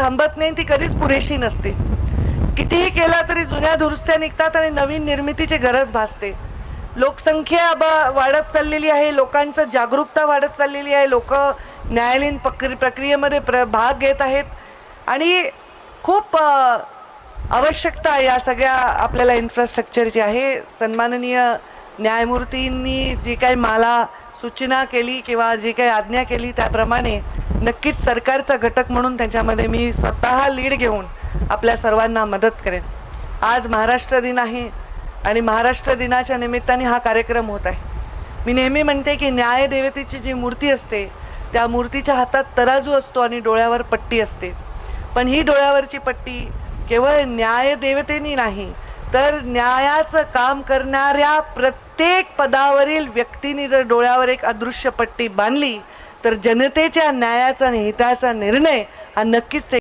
थांबत नाही, ती कधीच पुरेशी नसते. कितीही केला तरी जुन्या दुरुस्त्या निघतात आणि नवीन निर्मितीची गरज भासते. लोकसंख्या वाढत चाललेली आहे, लोकांचं जागरूकता वाढत चाललेली आहे, लोक न्यायालयीन प्रक्रियेमध्ये भाग घेत आहेत आणि खूप आवश्यकता या सगळ्या आपल्याला इन्फ्रास्ट्रक्चरची आहे. सन्माननीय न्यायमूर्तींनी जी काही मला सूचना केली किंवा जी काही आज्ञा केली त्याप्रमाणे नक्कीच सरकारचा घटक म्हणून त्याच्यामध्ये मी स्वतः लीड घेऊन आपल्या सर्वांना मदत करेन. आज महाराष्ट्र दिन आहे आणि महाराष्ट्र दिनाच्या निमित्ताने हा कार्यक्रम होत आहे. मी नेहमी म्हणते की न्यायदेवतेची जी मूर्ती असते त्या मूर्तीच्या हातात तराजू असतो आणि डोळ्यावर पट्टी असते. पण ही डोळ्यावरची पट्टी केवळ न्यायदेवतेनी नाही तर न्यायाचं काम करणाऱ्या प्रत्येक पदावरील व्यक्तीने जर डोळ्यावर एक अदृश्य पट्टी बांधली तर जनतेच्या न्यायाचा आणि हिताचा निर्णय हा नक्कीच